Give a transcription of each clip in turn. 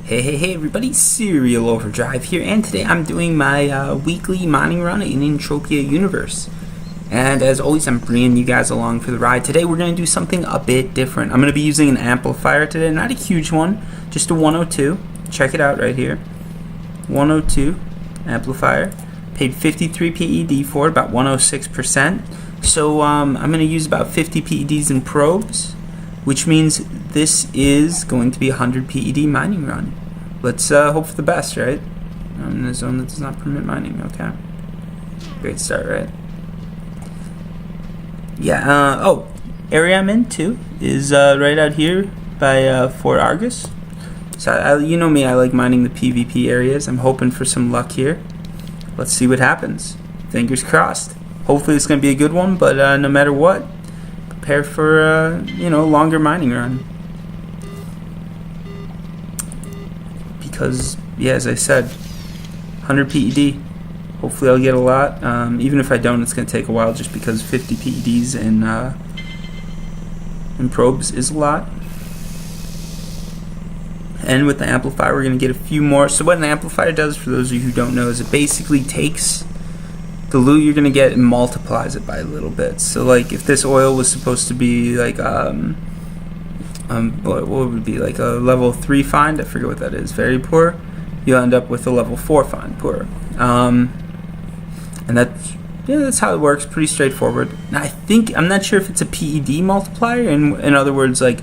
Hey everybody, Serial Overdrive here, and today I'm doing my weekly mining run in Entropia Universe. And as always, I'm bringing you guys along for the ride. Today we're going to do something a bit different. I'm going to be using an amplifier today, not a huge one, just a 102. Check it out right here. 102 amplifier. Paid 53 PED for it, about 106%. So I'm going to use about 50 PEDs in probes, which means this is going to be a 100 PED mining run. Let's hope for the best, right? I'm in a zone that does not permit mining. Okay. Great start, right? Yeah, area I'm in too is right out here by Fort Argus. So you know me, I like mining the PvP areas. I'm hoping for some luck here. Let's see what happens. Fingers crossed. Hopefully it's going to be a good one, but no matter what, prepare for a longer mining run. Because, yeah, as I said, 100 PED. Hopefully I'll get a lot. Even if I don't, it's going to take a while just because 50 PEDs in probes is a lot. And with the amplifier, we're going to get a few more. So what an amplifier does, for those of you who don't know, is it basically takes the loot you're going to get and multiplies it by a little bit. So like if this oil was supposed to be like what would be like a level 3 find, I forget what that is, very poor, you'll end up with a level 4 find, poor. And that's how it works, pretty straightforward. Now I'm not sure if it's a PED multiplier, in other words like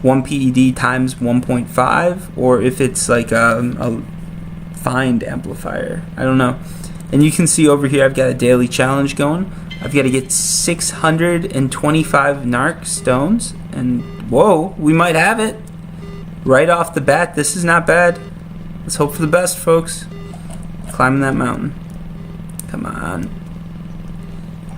1 PED times 1.5, or if it's like a find amplifier. I don't know. And you can see over here I've got a daily challenge going. I've got to get 625 Narc stones, and whoa, we might have it right off the bat. This is not bad. Let's hope for the best, folks. Climbing that mountain. Come on.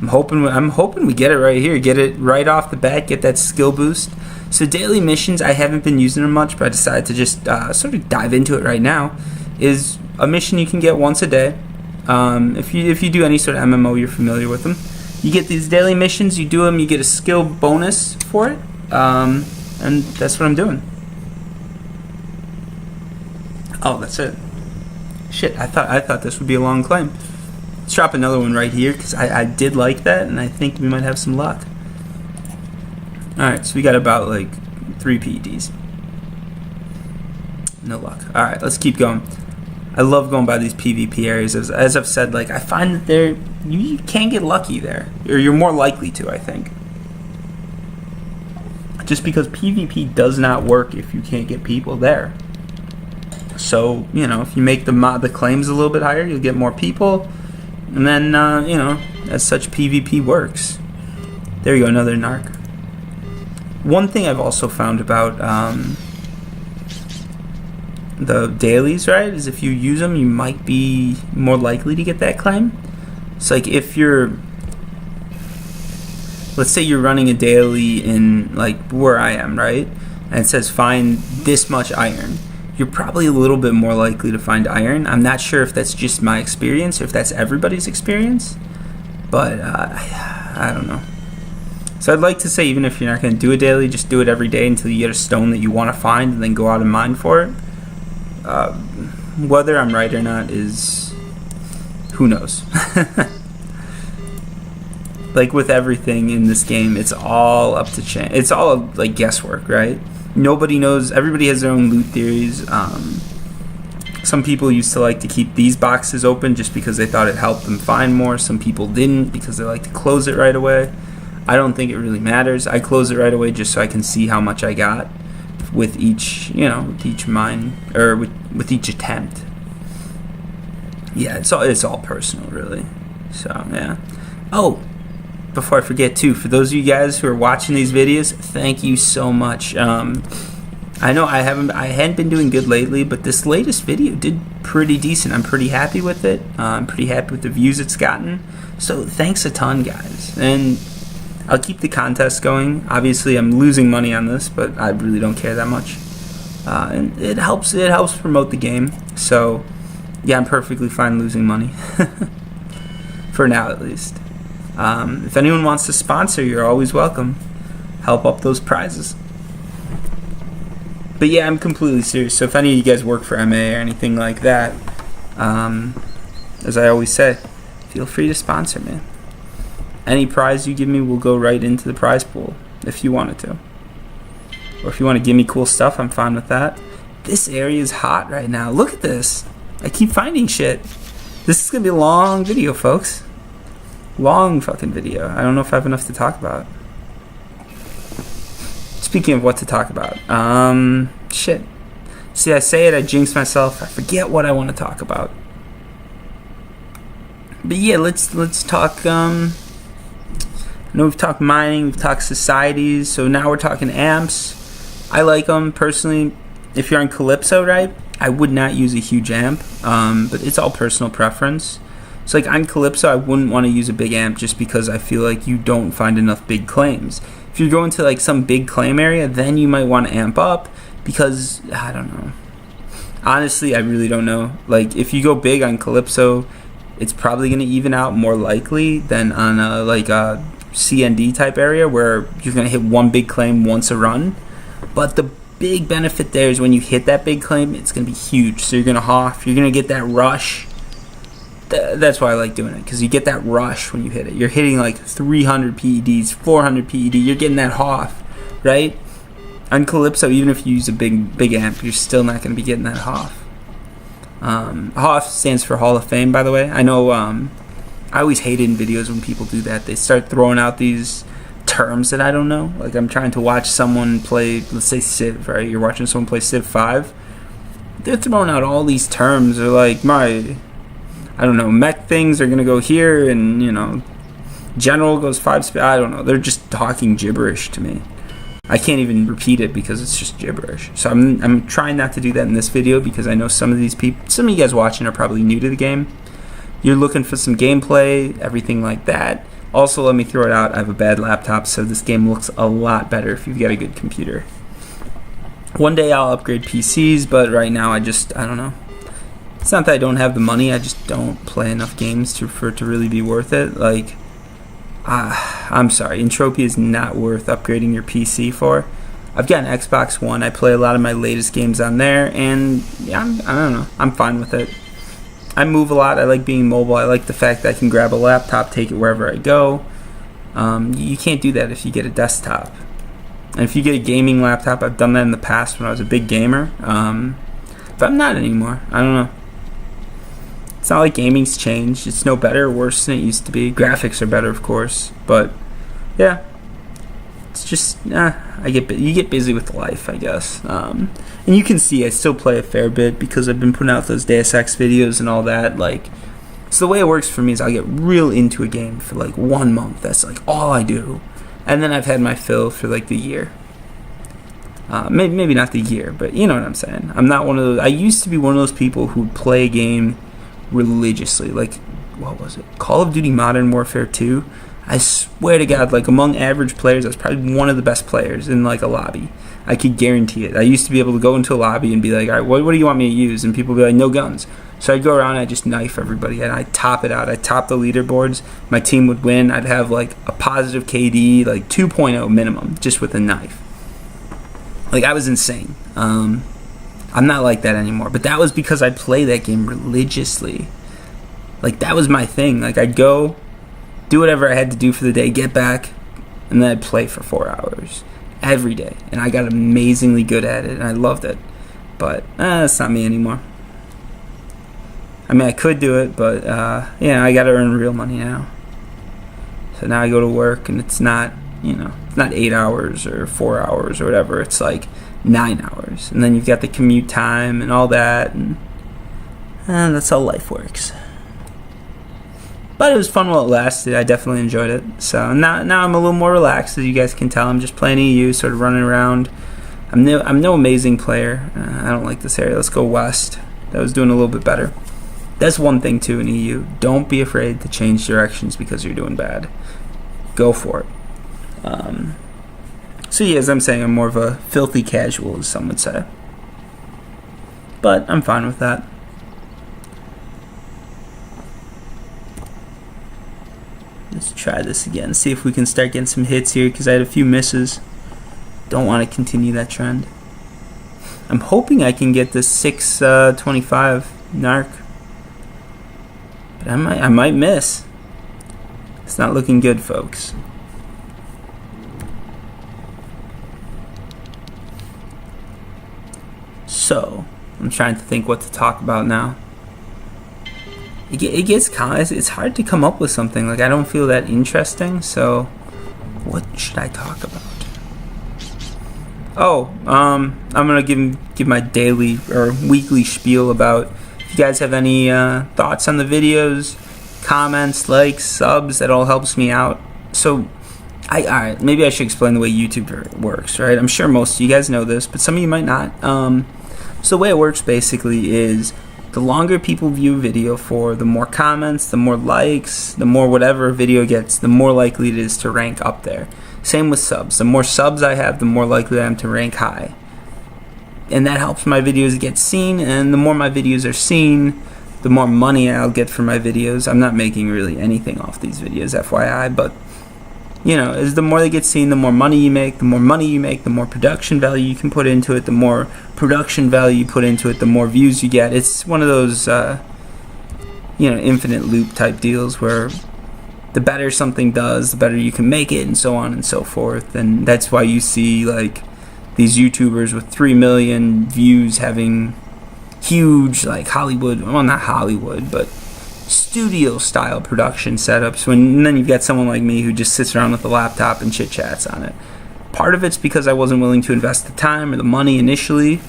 I'm hoping we get it right here. Get it right off the bat. Get that skill boost. So daily missions, I haven't been using them much, but I decided to just sort of dive into it right now. Is a mission you can get once a day. If you do any sort of MMO, you're familiar with them. You get these daily missions, you do them, you get a skill bonus for it, and that's what I'm doing. Oh, that's it. Shit, I thought this would be a long claim. Let's drop another one right here, because I did like that, and I think we might have some luck. Alright, so we got about like 3 PEDs. No luck. Alright, let's keep going. I love going by these PvP areas. As I've said, like I find that you can get lucky there, or you're more likely to, I think. Just because PvP does not work if you can't get people there. So if you make the claims a little bit higher, you'll get more people, and then as such PvP works. There you go, another Narc. One thing I've also found about the dailies, right, is if you use them, you might be more likely to get that claim. So like if let's say you're running a daily in like where I am, right, and it says find this much iron, you're probably a little bit more likely to find iron. I'm not sure if that's just my experience or if that's everybody's experience, but I don't know. So I'd like to say, even if you're not going to do a daily, just do it every day until you get a stone that you want to find, and then go out and mine for it. Whether I'm right or not is, who knows. Like with everything in this game, it's all up to chance. It's all like guesswork, right? Nobody knows. Everybody has their own loot theories. Some people used to like to keep these boxes open just because they thought it helped them find more. Some people didn't because they like to close it right away. I don't think it really matters. I close it right away just so I can see how much I got with each, with each mine, or with each attempt. Yeah, it's all personal, really. So yeah. Oh, before I forget too, for those of you guys who are watching these videos, thank you so much. I know I hadn't been doing good lately, but this latest video did pretty decent. I'm pretty happy with it. I'm pretty happy with the views it's gotten. So thanks a ton, guys. And I'll keep the contest going. Obviously, I'm losing money on this, but I really don't care that much. And it helps promote the game. So, yeah, I'm perfectly fine losing money. For now, at least. If anyone wants to sponsor, you're always welcome. Help up those prizes. But yeah, I'm completely serious. So if any of you guys work for MA or anything like that, as I always say, feel free to sponsor me. Any prize you give me will go right into the prize pool if you wanted to. Or if you want to give me cool stuff, I'm fine with that. This area is hot right now. Look at this. I keep finding shit. This is going to be a long video, folks. Long fucking video. I don't know if I have enough to talk about. Speaking of what to talk about. Shit. See, I say it, I jinx myself. I forget what I want to talk about. But yeah, let's talk, I know we've talked mining, we've talked societies, so now we're talking amps. I like them, personally. If you're on Calypso, right, I would not use a huge amp, but it's all personal preference. So like on Calypso, I wouldn't want to use a big amp just because I feel like you don't find enough big claims. If you're going to like some big claim area, then you might want to amp up because, I don't know. Honestly, I really don't know. Like if you go big on Calypso, it's probably going to even out more likely than on a CND type area where you're going to hit one big claim once a run. But the big benefit there is when you hit that big claim, it's going to be huge. So you're going to HOF, you're going to get that rush. That's why I like doing it, because you get that rush when you hit it. You're hitting like 300 PEDs, 400 PED, you're getting that HOF, right? On Calypso, even if you use a big amp, you're still not going to be getting that HOF. HOF stands for Hall of Fame, by the way. I know I always hate in videos when people do that. They start throwing out these terms that I don't know. Like I'm trying to watch someone play, let's say Civ, right? You're watching someone play Civ 5. They're throwing out all these terms. They're like, I don't know, mech things are going to go here, and, you know, general goes 5 speed. I don't know. They're just talking gibberish to me. I can't even repeat it because it's just gibberish. So I'm trying not to do that in this video because I know some of these people, some of you guys watching are probably new to the game. You're looking for some gameplay, everything like that. Also, let me throw it out, I have a bad laptop, so this game looks a lot better if you've got a good computer. One day I'll upgrade PCs, but right now I don't know. It's not that I don't have the money, I just don't play enough games for it to really be worth it. Like, I'm sorry, Entropia is not worth upgrading your PC for. I've got an Xbox One, I play a lot of my latest games on there, and yeah, I don't know, I'm fine with it. I move a lot, I like being mobile, I like the fact that I can grab a laptop, take it wherever I go. You can't do that if you get a desktop. And if you get a gaming laptop, I've done that in the past when I was a big gamer, but I'm not anymore, I don't know. It's not like gaming's changed. It's no better or worse than it used to be. Graphics are better, of course, but yeah, it's just you get busy with life, I guess. And you can see I still play a fair bit because I've been putting out those Deus Ex videos and all that. Like, so the way it works for me is I'll get real into a game for like 1 month. That's like all I do, and then I've had my fill for like the year. Maybe not the year, but you know what I'm saying. I'm not one of those. I used to be one of those people who would play a game religiously. Like, what was it? Call of Duty Modern Warfare 2. I swear to God, like among average players, I was probably one of the best players in like a lobby. I could guarantee it. I used to be able to go into a lobby and be like, all right, what do you want me to use? And people would be like, no guns. So I'd go around and I'd just knife everybody and I'd top it out. I'd top the leaderboards. My team would win. I'd have like a positive KD, like 2.0 minimum, just with a knife. Like, I was insane. I'm not like that anymore, but that was because I'd play that game religiously. Like, that was my thing. Like, I'd go, do whatever I had to do for the day, get back, and then I'd play for 4 hours every day. And I got amazingly good at it, and I loved it. But that's not me anymore. I mean, I could do it, but yeah, I gotta earn real money now. So now I go to work, and it's not, it's not 8 hours or 4 hours or whatever. It's like 9 hours, and then you've got the commute time and all that, and that's how life works. But it was fun while it lasted. I definitely enjoyed it. So now I'm a little more relaxed, as you guys can tell. I'm just playing EU, sort of running around. I'm no amazing player. I don't like this area. Let's go west. That was doing a little bit better. That's one thing too in EU. Don't be afraid to change directions because you're doing bad. Go for it. So yeah, as I'm saying, I'm more of a filthy casual, as some would say. But I'm fine with that. Let's try this again. See if we can start getting some hits here, because I had a few misses. Don't want to continue that trend. I'm hoping I can get the 625 Narc. But I might miss. It's not looking good, folks. So, I'm trying to think what to talk about now. It gets it's hard to come up with something. Like, I don't feel that interesting, so what should I talk about? Oh, I'm gonna give my daily or weekly spiel about. If you guys have any thoughts on the videos, comments, likes, subs, that all helps me out. So, alright, maybe I should explain the way YouTube works, right? I'm sure most of you guys know this, but some of you might not. So the way it works basically is the longer people view a video for, the more comments, the more likes, the more whatever a video gets, the more likely it is to rank up there. Same with subs. The more subs I have, the more likely I am to rank high. And that helps my videos get seen, and the more my videos are seen, the more money I'll get for my videos. I'm not making really anything off these videos, FYI, but you know, as the more they get seen, the more money you make. The more money you make, the more production value you can put into it. The more production value you put into it, the more views you get. It's one of those, infinite loop type deals where the better something does, the better you can make it, and so on and so forth. And that's why you see, like, these YouTubers with 3 million views having huge, like, Hollywood, well, not Hollywood, but studio-style production setups, and then you've got someone like me who just sits around with a laptop and chit-chats on it. Part of it's because I wasn't willing to invest the time or the money initially.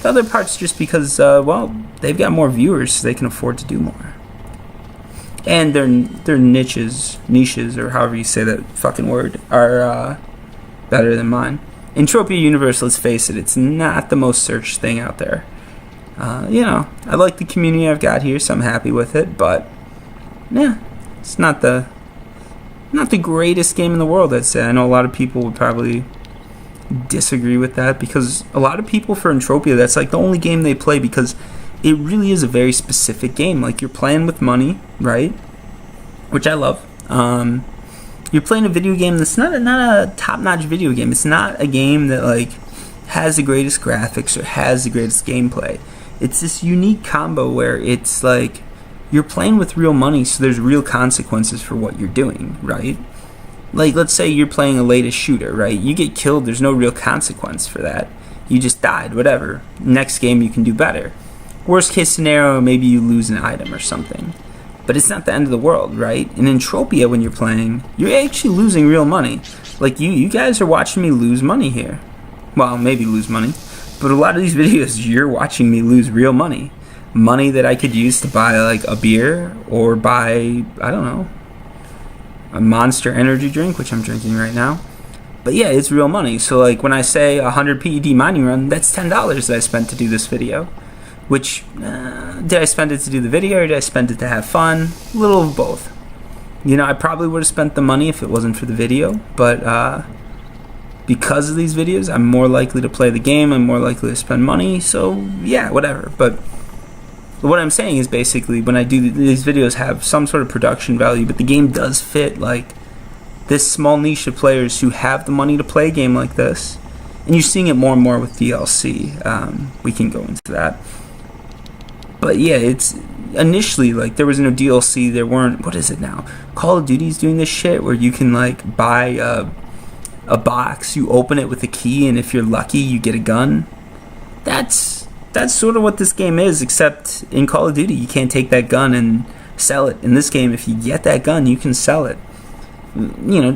The other part's just because, they've got more viewers, so they can afford to do more. And their niches, or however you say that fucking word, are better than mine. Entropia Universe, let's face it, it's not the most searched thing out there. I like the community I've got here, so I'm happy with it, but yeah, it's not the greatest game in the world, I'd say. I know a lot of people would probably disagree with that, because a lot of people for Entropia, that's like the only game they play, because it really is a very specific game. Like, you're playing with money, right? Which I love. You're playing a video game that's not a top-notch video game. It's not a game that, like, has the greatest graphics or has the greatest gameplay. It's this unique combo where it's like you're playing with real money, so there's real consequences for what you're doing, right? Like, let's say you're playing a latest shooter, right? You get killed, there's no real consequence for that. You just died, whatever. Next game you can do better. Worst case scenario, maybe you lose an item or something. But it's not the end of the world, right? In Entropia, when you're playing, you're actually losing real money. Like, you guys are watching me lose money here. Well, maybe lose money. But a lot of these videos, you're watching me lose real money. Money that I could use to buy, like, a beer or buy, I don't know, a Monster energy drink, which I'm drinking right now. But yeah, it's real money. So, like, when I say 100 PED mining run, that's $10 that I spent to do this video. Which, did I spend it to do the video, or did I spend it to have fun? A little of both. You know, I probably would have spent the money if it wasn't for the video, but because of these videos, I'm more likely to play the game, I'm more likely to spend money, so yeah, whatever. But what I'm saying is, basically, when I do these videos, have some sort of production value, but the game does fit, like, this small niche of players who have the money to play a game like this. And you're seeing it more and more with DLC. We can go into that. But yeah, it's initially, like, there was no DLC, there weren't, what is it now? Call of Duty's doing this shit where you can, like, buy a box, you open it with a key, and if you're lucky, you get a gun. That's sort of what this game is, except in Call of Duty, you can't take that gun and sell it. In this game, if you get that gun, you can sell it. You know,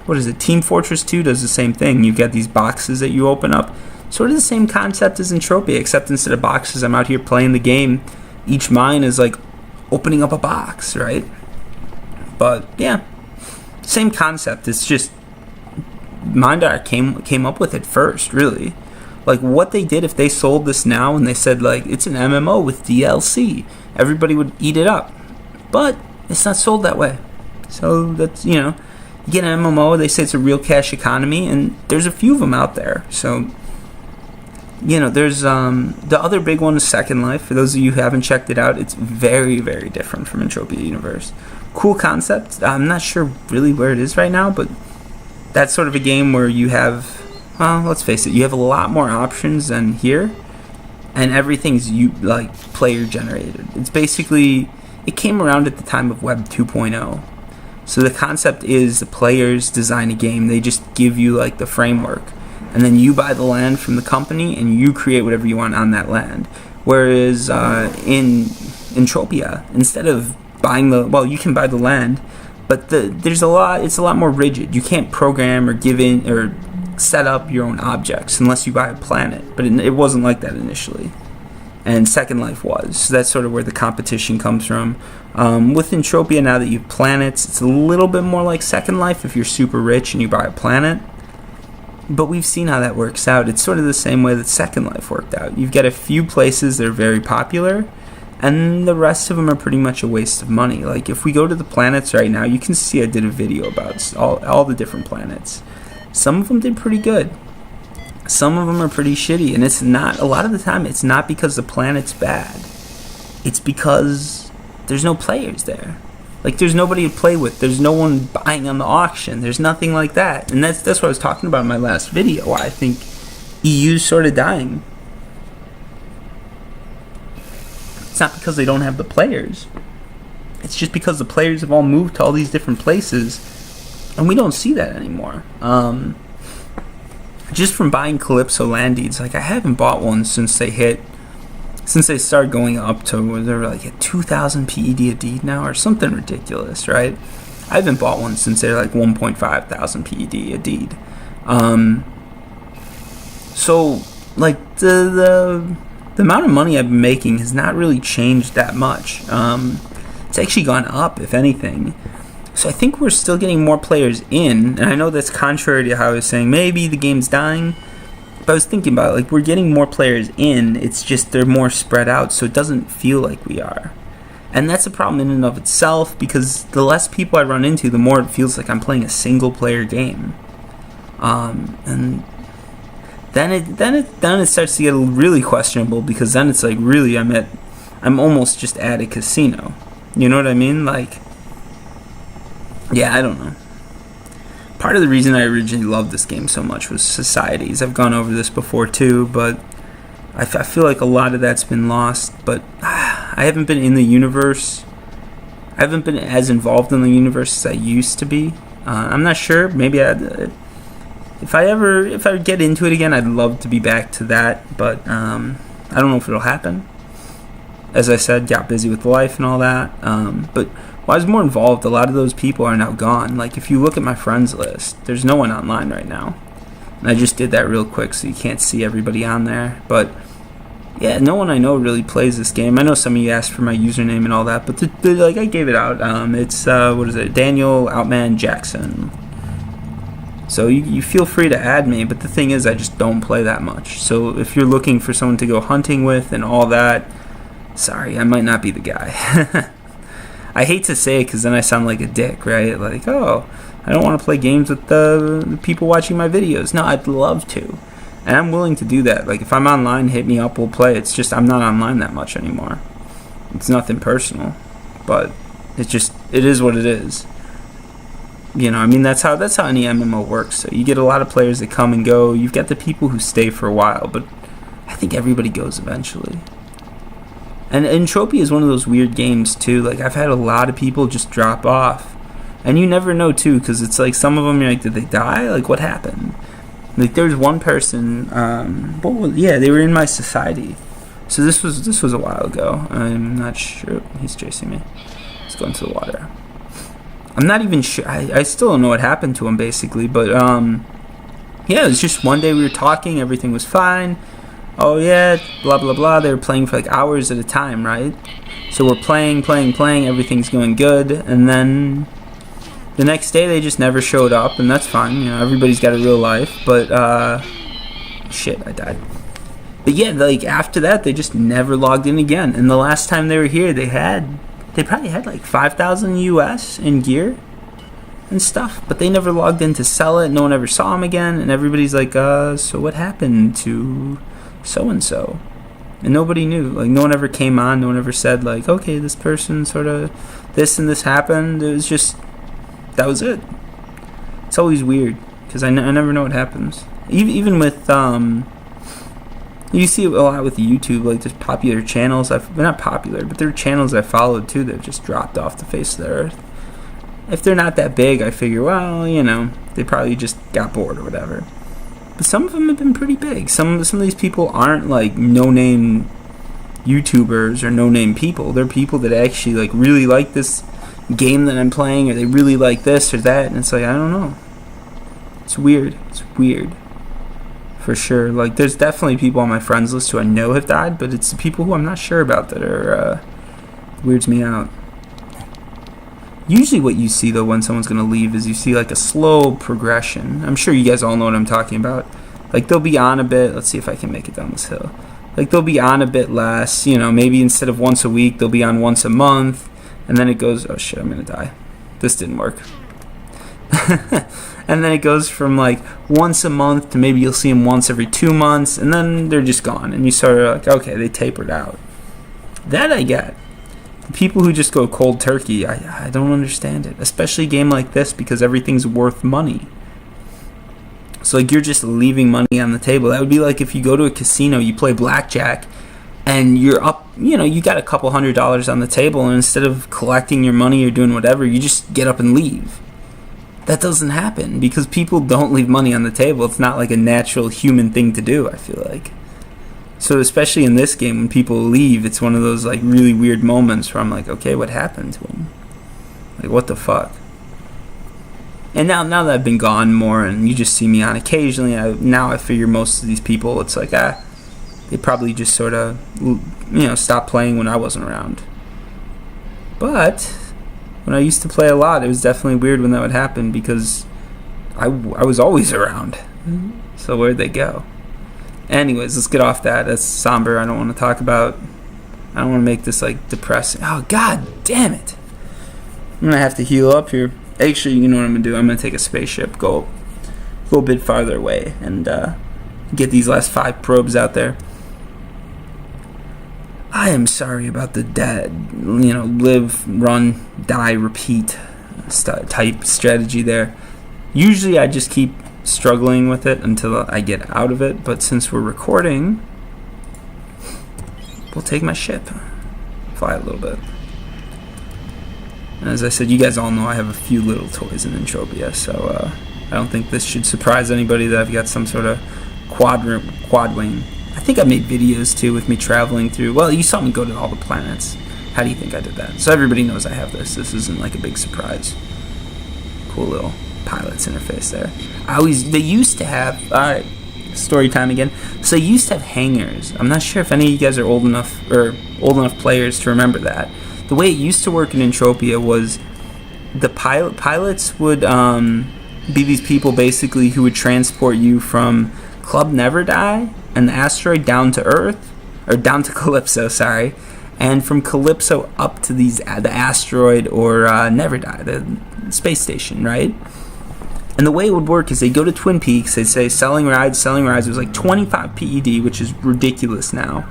what is it? Team Fortress 2 does the same thing. You've got these boxes that you open up. Sort of the same concept as Entropia, except instead of boxes, I'm out here playing the game. Each mine is like opening up a box, right? But yeah, same concept. It's just Mindark came up with it first, really. Like, what they did, if they sold this now and they said, like, it's an MMO with DLC, everybody would eat it up. But it's not sold that way. So that's, you know, you get an MMO, they say it's a real cash economy, and there's a few of them out there. So, you know, there's the other big one is Second Life. For those of you who haven't checked it out, it's very, very different from Entropia Universe. Cool concept. I'm not sure really where it is right now, but that's sort of a game where you have, well, let's face it, you have a lot more options than here, and everything's like player generated. It's basically, it came around at the time of Web 2.0. So the concept is the players design a game. They just give you like the framework, and then you buy the land from the company and you create whatever you want on that land. Whereas in Entropia, instead of buying you can buy the land, but it's a lot more rigid. You can't program or give in or set up your own objects unless you buy a planet. But it wasn't like that initially, and Second Life was. So that's sort of where the competition comes from. With Entropia, now that you have planets, it's a little bit more like Second Life if you're super rich and you buy a planet. But we've seen how that works out. It's sort of the same way that Second Life worked out. You've got a few places that are very popular, and the rest of them are pretty much a waste of money. Like, if we go to the planets right now, you can see I did a video about all the different planets. Some of them did pretty good. Some of them are pretty shitty, and it's not, a lot of the time, it's not because the planet's bad. It's because there's no players there. Like, there's nobody to play with. There's no one buying on the auction. There's nothing like that. And that's what I was talking about in my last video, why I think EU's sort of dying. It's not because they don't have the players. It's just because the players have all moved to all these different places, and we don't see that anymore. Just from buying Calypso land deeds, like, I haven't bought one since they started going up to, they're like at 2,000 PED a deed now, or something ridiculous, right? I haven't bought one since they're like 1.5 thousand PED a deed. So, like, the amount of money I've been making has not really changed that much. It's actually gone up, if anything. So I think we're still getting more players in, and I know that's contrary to how I was saying maybe the game's dying. But I was thinking about it, like, we're getting more players in, it's just they're more spread out, so it doesn't feel like we are. And that's a problem in and of itself, because the less people I run into, the more it feels like I'm playing a single-player game. And then it starts to get really questionable, because then it's like, really, I'm almost just at a casino. You know what I mean? Like, yeah, I don't know. Part of the reason I originally loved this game so much was societies. I've gone over this before too, but I feel like a lot of that's been lost. But I haven't been in the universe. I haven't been as involved in the universe as I used to be. I'm not sure. Maybe if I get into it again, I'd love to be back to that. But I don't know if it'll happen. As I said, got busy with life and all that. But I was more involved. A lot of those people are now gone. Like, if you look at my friends list, there's no one online right now. And I just did that real quick so you can't see everybody on there. But yeah, no one I know really plays this game. I know some of you asked for my username and all that, but like, I gave it out. It's what is it? Daniel Outman Jackson. So you feel free to add me, but the thing is, I just don't play that much. So if you're looking for someone to go hunting with and all that, sorry, I might not be the guy. I hate to say it because then I sound like a dick, right? Like, oh, I don't want to play games with the people watching my videos. No, I'd love to. And I'm willing to do that. Like, if I'm online, hit me up, we'll play. It's just I'm not online that much anymore. It's nothing personal. But it is what it is. You know, I mean, that's how any MMO works. So you get a lot of players that come and go. You've got the people who stay for a while, but I think everybody goes eventually. And Entropia is one of those weird games, too. Like, I've had a lot of people just drop off. And you never know, too, because it's like some of them, you're like, did they die? Like, what happened? Like, there was one person, they were in my society. So this was a while ago. I'm not sure. He's chasing me. Let's go into the water. I'm not even sure. I still don't know what happened to him, basically. But, yeah, it was just one day we were talking. Everything was fine. Oh yeah, blah blah blah. They were playing for like hours at a time, right? So we're playing, everything's going good, and then the next day they just never showed up, and that's fine. You know, everybody's got a real life, but shit, I died. But yeah, like after that, they just never logged in again. And the last time they were here, they probably had like 5,000 US in gear and stuff, but they never logged in to sell it. No one ever saw them again, and everybody's like, so what happened to so-and-so? And nobody knew. Like, no one ever came on. No one ever said, like, okay, this person sort of, this and this happened. It was just, that was it. It's always weird, because I never know what happens. Even with you see a lot with YouTube, like there's popular channels. They're not popular, but there are channels I followed too that just dropped off the face of the earth. If they're not that big, I figure, well, they probably just got bored or whatever. But some of them have been pretty big. Some of these people aren't like no-name YouTubers or no-name people. They're people that actually like really like this game that I'm playing, or they really like this or that, and it's like, I don't know. It's weird. It's weird. For sure. Like, there's definitely people on my friends list who I know have died, but it's the people who I'm not sure about that are, weirds me out. Usually what you see, though, when someone's going to leave is you see, like, a slow progression. I'm sure you guys all know what I'm talking about. Like, they'll be on a bit. Let's see if I can make it down this hill. Like, they'll be on a bit less. Maybe instead of once a week, they'll be on once a month. And then it goes, oh, shit, I'm going to die. This didn't work. And then it goes from like once a month to maybe you'll see them once every 2 months, and then they're just gone, and you sort of like, okay, they tapered out. That I get. The people who just go cold turkey, I don't understand it, especially a game like this, because everything's worth money. So like, you're just leaving money on the table. That would be like if you go to a casino, you play blackjack, and you're up, you got a couple $100s on the table, and instead of collecting your money or doing whatever, you just get up and leave. That doesn't happen because people don't leave money on the table. It's not like a natural human thing to do, I feel like. So especially in this game, when people leave, it's one of those like really weird moments where I'm like, okay, what happened to them? Like, what the fuck? And now that I've been gone more and you just see me on occasionally, now I figure most of these people, it's like, they probably just sort of, stopped playing when I wasn't around. But when I used to play a lot, it was definitely weird when that would happen because I was always around. So where'd they go? Anyways, let's get off that. That's somber. I don't want to talk about. I don't want to make this like depressing. Oh, god damn it. I'm going to have to heal up here. Actually, you know what I'm going to do? I'm going to take a spaceship, go a bit farther away, and get these last 5 probes out there. I am sorry about the live, run, die, repeat type strategy there. Usually I just keep struggling with it until I get out of it, but since we're recording, we'll take my ship, fly a little bit. And as I said, you guys all know I have a few little toys in Entropia, so I don't think this should surprise anybody that I've got some sort of quad wing. I think I made videos too with me traveling through. Well, you saw me go to all the planets. How do you think I did that? So everybody knows I have this. This isn't like a big surprise. Cool little pilot's interface there. They used to have. All right, story time again. So they used to have hangars. I'm not sure if any of you guys are old enough players to remember that. The way it used to work in Entropia was the pilots would be these people basically who would transport you from Club Never Die and the asteroid down to Earth, or down to Calypso, sorry, and from Calypso up to the asteroid or Never Die, the space station, right? And the way it would work is they go to Twin Peaks, they'd say selling rides. It was like 25 PED, which is ridiculous now.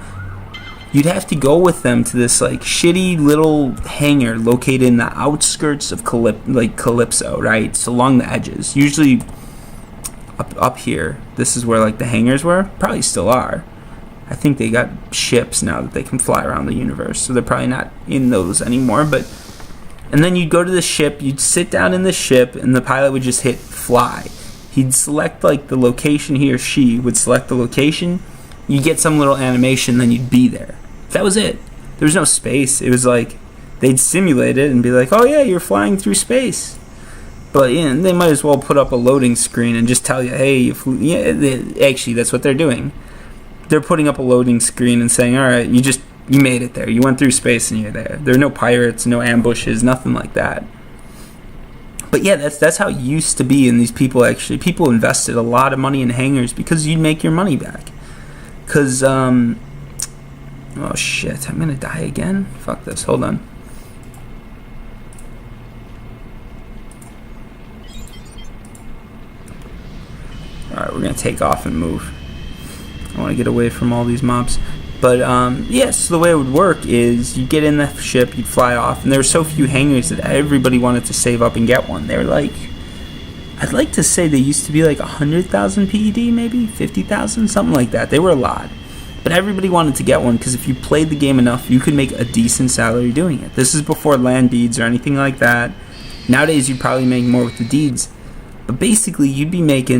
You'd have to go with them to this like shitty little hangar located in the outskirts of Calypso, right? So along the edges, usually up here. This is where like the hangars were, probably still are. I think they got ships now that they can fly around the universe, so they're probably not in those anymore. And then you'd go to the ship, you'd sit down in the ship, and the pilot would just hit fly. He'd select like the location, he or she would select the location. You get some little animation, then you'd be there. That was it. There was no space. It was like they'd simulate it and be like, "Oh yeah, you're flying through space." But they might as well put up a loading screen and just tell you, "Hey, actually, that's what they're doing. They're putting up a loading screen and saying, "All right, you made it there. You went through space and you're there." There are no pirates, no ambushes, nothing like that. But yeah, that's how it used to be. And these people invested a lot of money in hangars because you'd make your money back. Because oh shit, I'm gonna die again. Fuck this. Hold on. Alright, we're going to take off and move. I want to get away from all these mobs. But, yes, the way it would work is you get in the ship, you'd fly off, and there were so few hangars that everybody wanted to save up and get one. They were like, I'd like to say they used to be like 100,000 PED, maybe 50,000, something like that. They were a lot. But everybody wanted to get one because if you played the game enough, you could make a decent salary doing it. This is before land deeds or anything like that. Nowadays, you'd probably make more with the deeds. But basically, you'd make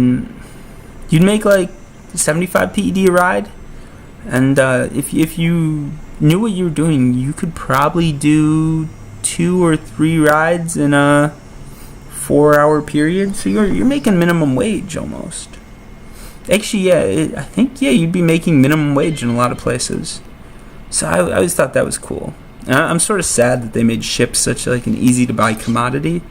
like 75 PED a ride. And if you knew what you were doing, you could probably do 2 or 3 rides in a 4-hour period. So you're making minimum wage almost. Actually, yeah, I think you'd be making minimum wage in a lot of places. So I always thought that was cool. And I'm sort of sad that they made ships such like an easy to buy commodity.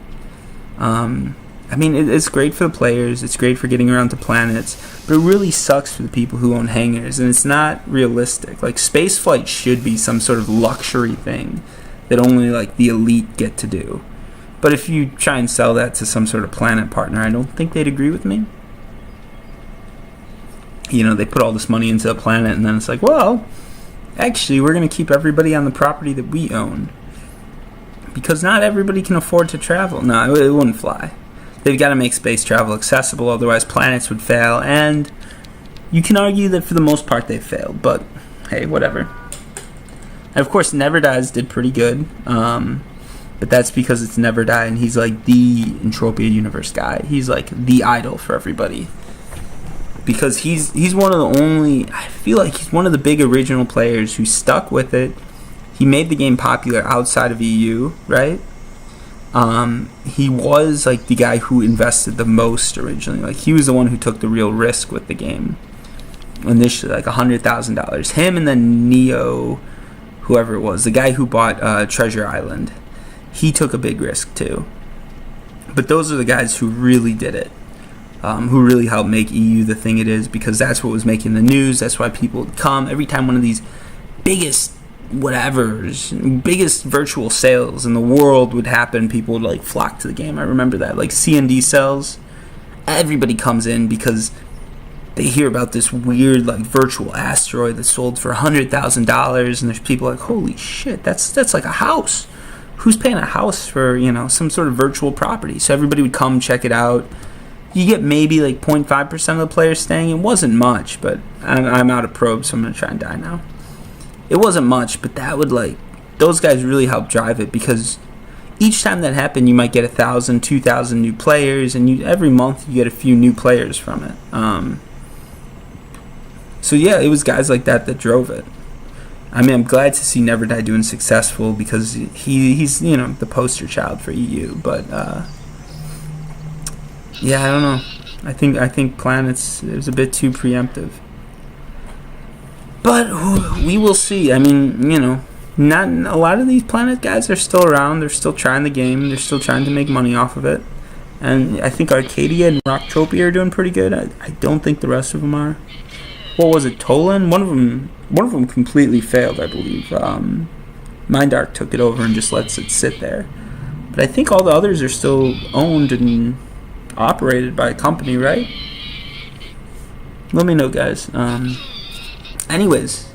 I mean, it's great for the players. It's great for getting around to planets, but it really sucks for the people who own hangars, and it's not realistic. Like, spaceflight should be some sort of luxury thing that only like the elite get to do. But if you try and sell that to some sort of planet partner, I don't think they'd agree with me. You know, they put all this money into a planet, and then it's like, well, actually, we're going to keep everybody on the property that we own. Because not everybody can afford to travel. No, it wouldn't fly. They've got to make space travel accessible, otherwise planets would fail. And you can argue that for the most part they failed, but hey, whatever. And of course, Never Dies did pretty good. But that's because it's Never Die, and he's like the Entropia Universe guy. He's like the idol for everybody. Because he's one of the only, I feel like he's one of the big original players who stuck with it. He made the game popular outside of EU, right? He was like the guy who invested the most originally. Like, he was the one who took the real risk with the game. Initially, like $100,000. Him and then Neo, whoever it was, the guy who bought Treasure Island. He took a big risk too. But those are the guys who really did it. Who really helped make EU the thing it is, because that's what was making the news. That's why people would come every time one of these biggest virtual sales in the world would happen. People would like flock to the game. I remember that, like C&D sales. Everybody comes in because they hear about this weird like virtual asteroid that sold for $100,000, and there's people like, holy shit, that's like a house. Who's paying a house for, you know, some sort of virtual property? So everybody would come check it out. You get maybe like 0.5% of the players staying. It wasn't much, but I'm out of probes, so I'm going to try and die now. It wasn't much, but that would like, those guys really helped drive it, because each time that happened, you might get 1,000, 2,000 new players, and every month you get a few new players from it. So yeah, it was guys like that drove it. I mean, I'm glad to see Never Die doing successful, because he's, you know, the poster child for EU, but yeah, I don't know. I think Planets is a bit too preemptive. But we will see. I mean, you know, not a lot of these Planet guys are still around. They're still trying the game. They're still trying to make money off of it. And I think Arcadia and Rocktropia are doing pretty good. I don't think the rest of them are. What was it, Tolan? One of them completely failed, I believe. Mindark took it over and just lets it sit there. But I think all the others are still owned and operated by a company, right? Let me know, guys. Anyways,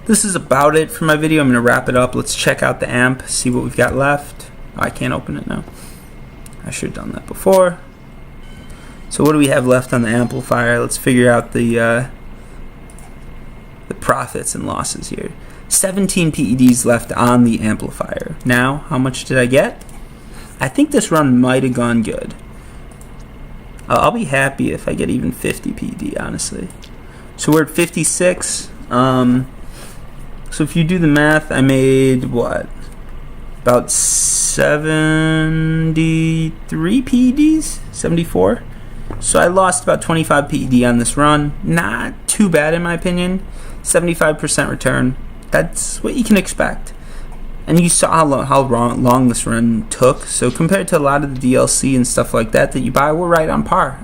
this is about it for my video. I'm going to wrap it up. Let's check out the amp, see what we've got left. I can't open it now. I should have done that before. So what do we have left on the amplifier? Let's figure out the profits and losses here. 17 PEDs left on the amplifier. Now, how much did I get? I think this run might have gone good. I'll be happy if I get even 50 PED, honestly. So we're at 56. So if you do the math, I made, what? About 73 PEDs? 74? So I lost about 25 PED on this run. Not too bad in my opinion. 75% return. That's what you can expect. And you saw how long this run took. So compared to a lot of the DLC and stuff like that you buy, we're right on par.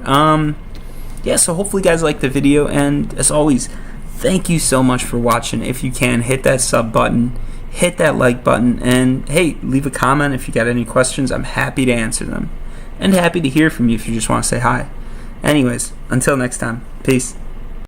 Yeah, so hopefully you guys liked the video. And as always, thank you so much for watching. If you can, hit that sub button. Hit that like button. And hey, leave a comment if you got any questions. I'm happy to answer them. And happy to hear from you if you just want to say hi. Anyways, until next time. Peace.